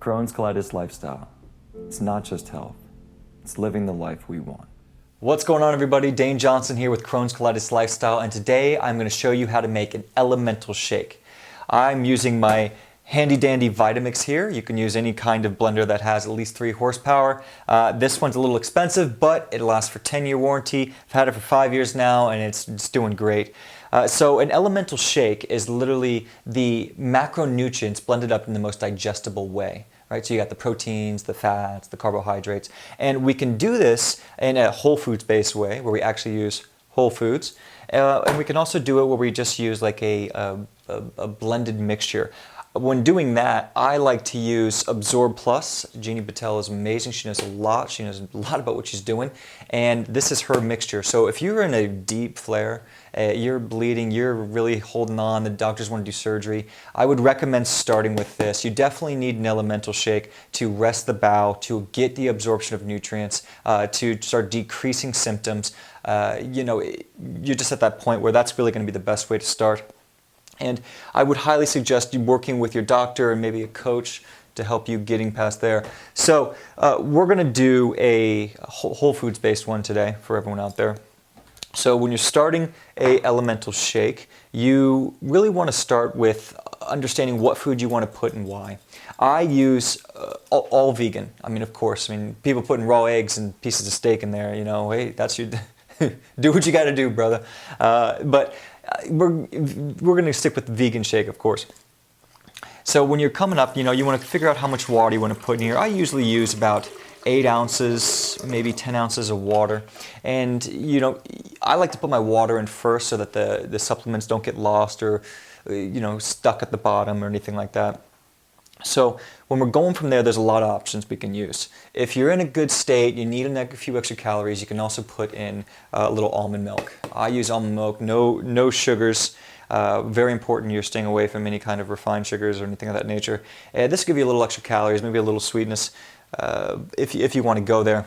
Crohn's colitis lifestyle. It's not just health, it's living the life we want. What's going on, everybody? Dane Johnson here with Crohn's Colitis Lifestyle, and today I'm going to show you how to make an elemental shake. I'm using my handy dandy Vitamix here. You can use any kind of blender that has at least 3 horsepower. This one's a little expensive, but it lasts for 10-year warranty. I've had it for 5 years now, and it's doing great. So an elemental shake is literally the macronutrients blended up in the most digestible way. Right, so you got the proteins, the fats, the carbohydrates, and we can do this in a whole foods based way where we actually use whole foods, and we can also do it where we just use like a blended mixture. When doing that, I like to use Absorp Plus. Jeannie Patel is amazing. She knows a lot. She knows a lot about what she's doing, and this is her mixture. So if you're in a deep flare, you're bleeding, you're really holding on, the doctors want to do surgery, I would recommend starting with this. You definitely need an elemental shake to rest the bowel, to get the absorption of nutrients, to start decreasing symptoms. You're just at that point where that's really going to be the best way to start. And I would highly suggest you working with your doctor and maybe a coach to help you getting past there. So we're going to do a whole foods based one today for everyone out there. So when you're starting a elemental shake, you really want to start with understanding what food you want to put and why. I use all vegan. I mean, of course, people putting raw eggs and pieces of steak in there, hey, that's your, do what you got to do, brother. But we're going to stick with the vegan shake, of course. So when you're coming up, you want to figure out how much water you want to put in here. I usually use about 8 ounces, maybe 10 ounces of water. And, I like to put my water in first so that the supplements don't get lost or, stuck at the bottom or anything like that. So when we're going from there, there's a lot of options we can use. If you're in a good state, you need a few extra calories, you can also put in a little almond milk. I use almond milk, no sugars. Very important you're staying away from any kind of refined sugars or anything of that nature. This will give you a little extra calories, maybe a little sweetness if you want to go there.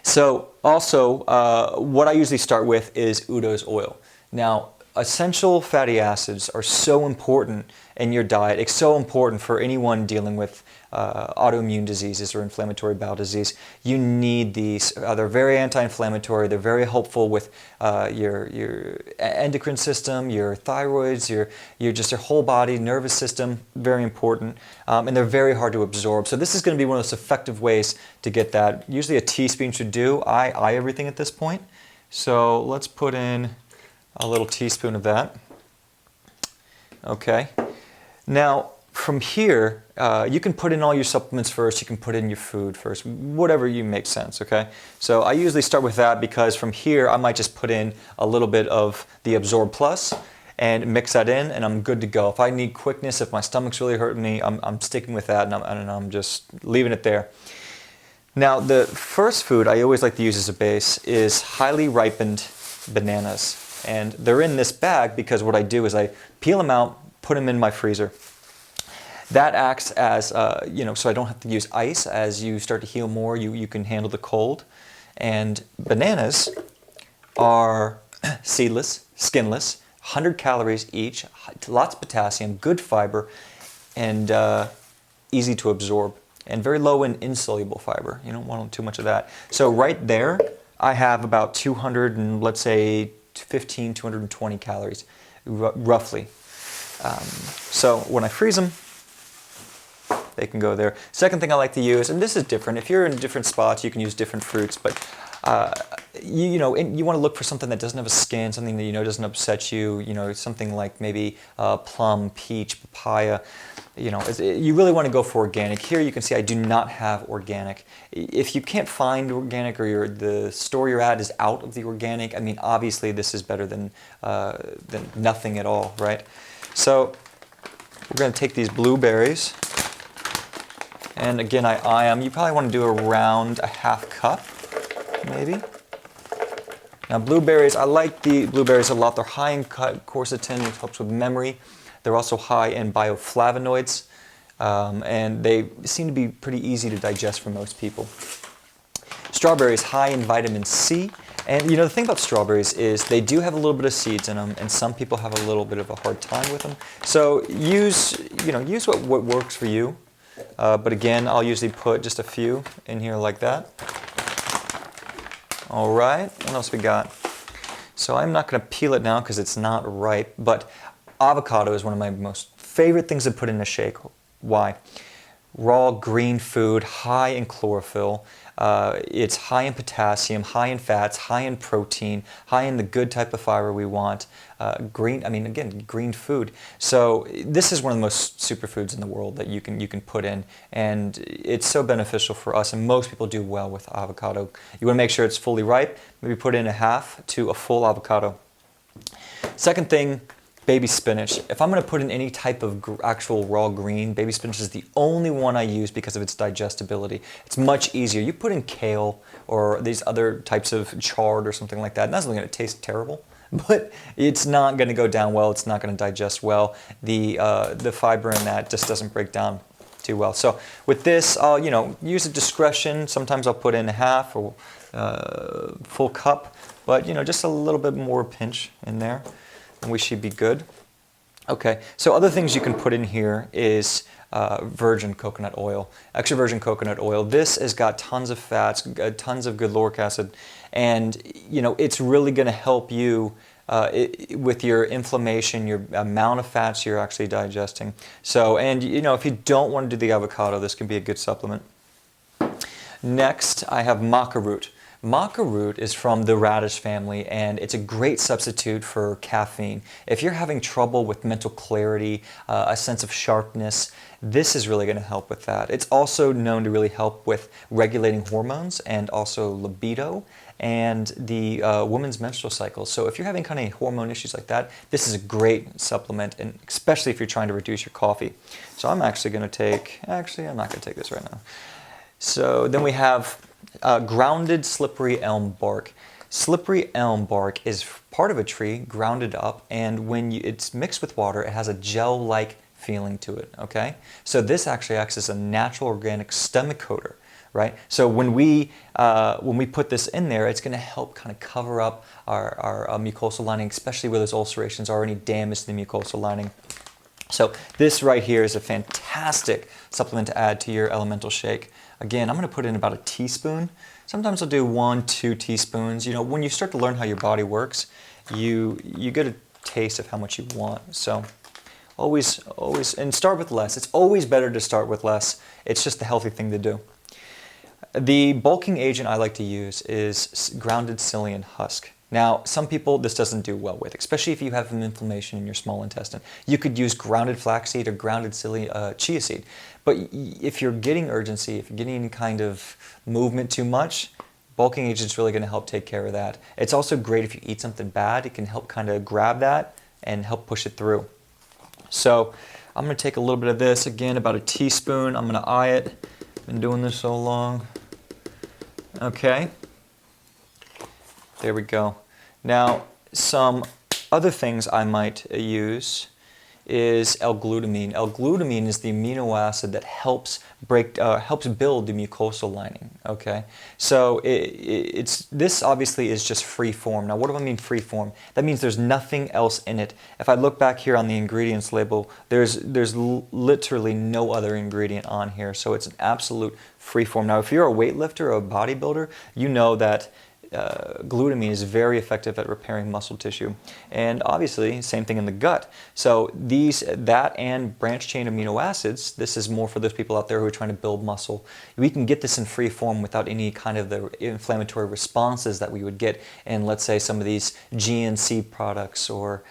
So also, what I usually start with is Udo's oil. Now, essential fatty acids are so important in your diet. It's so important for anyone dealing with autoimmune diseases or inflammatory bowel disease. You need these. They're very anti-inflammatory. They're very helpful with your endocrine system, your thyroids, your whole body, nervous system. Very important, and they're very hard to absorb. So this is going to be one of those effective ways to get that. Usually a teaspoon should do. I eye everything at this point. So let's put in a little teaspoon of that. Okay. Now, from here, you can put in all your supplements first, you can put in your food first, whatever you make sense, okay? So I usually start with that because from here, I might just put in a little bit of the Absorb Plus and mix that in, and I'm good to go. If I need quickness, if my stomach's really hurting me, I'm sticking with that, and I'm just leaving it there. Now, the first food I always like to use as a base is highly ripened bananas. And they're in this bag because what I do is I peel them out, put them in my freezer. That acts as, so I don't have to use ice. As you start to heal more, you can handle the cold. And bananas are seedless, skinless, 100 calories each, lots of potassium, good fiber, and easy to absorb, and very low in insoluble fiber. You don't want too much of that. So right there, I have about 200 and let's say 220 calories, roughly. So when I freeze them, they can go there. Second thing I like to use, and this is different, if you're in different spots, you can use different fruits, but you want to look for something that doesn't have a skin, something that doesn't upset you, something like maybe plum, peach, papaya. You really want to go for organic. Here you can see I do not have organic. If you can't find organic or the store you're at is out of the organic, obviously this is better than nothing at all, right? So we're going to take these blueberries, and again I eye them. You probably want to do around a ½ cup, maybe. Now blueberries, I like the blueberries a lot. They're high in quercetin, which helps with memory. They're also high in bioflavonoids, and they seem to be pretty easy to digest for most people. Strawberries, high in vitamin C, And the thing about strawberries is they do have a little bit of seeds in them, and some people have a little bit of a hard time with them. So use what works for you. But again, I'll usually put just a few in here like that. All right, what else we got? So I'm not going to peel it now because it's not ripe, but avocado is one of my most favorite things to put in a shake. Why? Raw green food, high in chlorophyll. It's high in potassium, high in fats, high in protein, high in the good type of fiber we want. Green food. So this is one of the most superfoods in the world that you can put in, and it's so beneficial for us, and most people do well with avocado. You want to make sure it's fully ripe. Maybe put in a half to a full avocado. Second thing, baby spinach. If I'm going to put in any type of actual raw green, baby spinach is the only one I use because of its digestibility. It's much easier. You put in kale or these other types of chard or something like that, and that's going to taste terrible, but it's not going to go down well. It's not going to digest well. The fiber in that just doesn't break down too well. So with this, I'll use at discretion. Sometimes I'll put in a half or full cup, but just a little bit more pinch in there, and we should be good. Okay, so other things you can put in here is virgin coconut oil, extra virgin coconut oil. This has got tons of fats, tons of good lauric acid, and it's really going to help you with your inflammation, your amount of fats you're actually digesting. So, and if you don't want to do the avocado, this can be a good supplement. Next, I have Maca Root. Maca Root is from the radish family, and it's a great substitute for caffeine. If you're having trouble with mental clarity, a sense of sharpness, this is really going to help with that. It's also known to really help with regulating hormones and also libido and the woman's menstrual cycle. So if you're having kind of hormone issues like that, this is a great supplement, and especially if you're trying to reduce your coffee. So I'm actually going to take, I'm not going to take this right now. So then we have grounded slippery elm bark. Slippery elm bark is part of a tree grounded up, and when it's mixed with water, it has a gel-like feeling to it, okay? So this actually acts as a natural organic stomach coater, right? So when we put this in there, it's going to help kind of cover up our mucosal lining, especially where those ulcerations are, any damage to the mucosal lining. So this right here is a fantastic supplement to add to your elemental shake. Again, I'm going to put in about a teaspoon. Sometimes I'll do 1-2 teaspoons. When you start to learn how your body works, you get a taste of how much you want. So always, and start with less. It's always better to start with less. It's just the healthy thing to do. The bulking agent I like to use is grounded psyllium husk. Now, some people this doesn't do well with, especially if you have an inflammation in your small intestine. You could use grounded flaxseed or grounded chia seed. But if you're getting urgency, if you're getting any kind of movement too much, bulking agent is really going to help take care of that. It's also great if you eat something bad. It can help kind of grab that and help push it through. So I'm going to take a little bit of this, again, about a teaspoon. I'm going to eye it. Been doing this so long. Okay. There we go. Now, some other things I might use is L-glutamine. L-glutamine is the amino acid that helps build the mucosal lining. Okay, so this obviously is just free form. Now, what do I mean free form? That means there's nothing else in it. If I look back here on the ingredients label, there's literally no other ingredient on here. So it's an absolute free form. Now, if you're a weightlifter or a bodybuilder, you know that glutamine is very effective at repairing muscle tissue, and obviously same thing in the gut. So that and branch chain amino acids, this is more for those people out there who are trying to build muscle. We can get this in free form without any kind of the inflammatory responses that we would get in, let's say, some of these GNC products or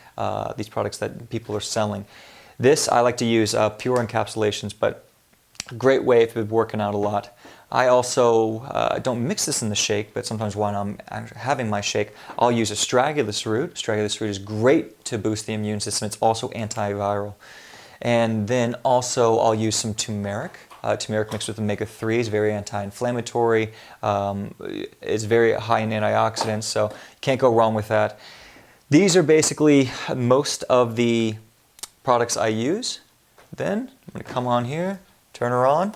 these products that people are selling. This I like to use pure encapsulations, but great way if you've been working out a lot. I also don't mix this in the shake, but sometimes when I'm having my shake, I'll use astragalus root. Astragalus root is great to boost the immune system. It's also antiviral. And then also I'll use some turmeric. Turmeric mixed with omega-3 is very anti-inflammatory. It's very high in antioxidants, so can't go wrong with that. These are basically most of the products I use. Then I'm going to come on here, turn her on.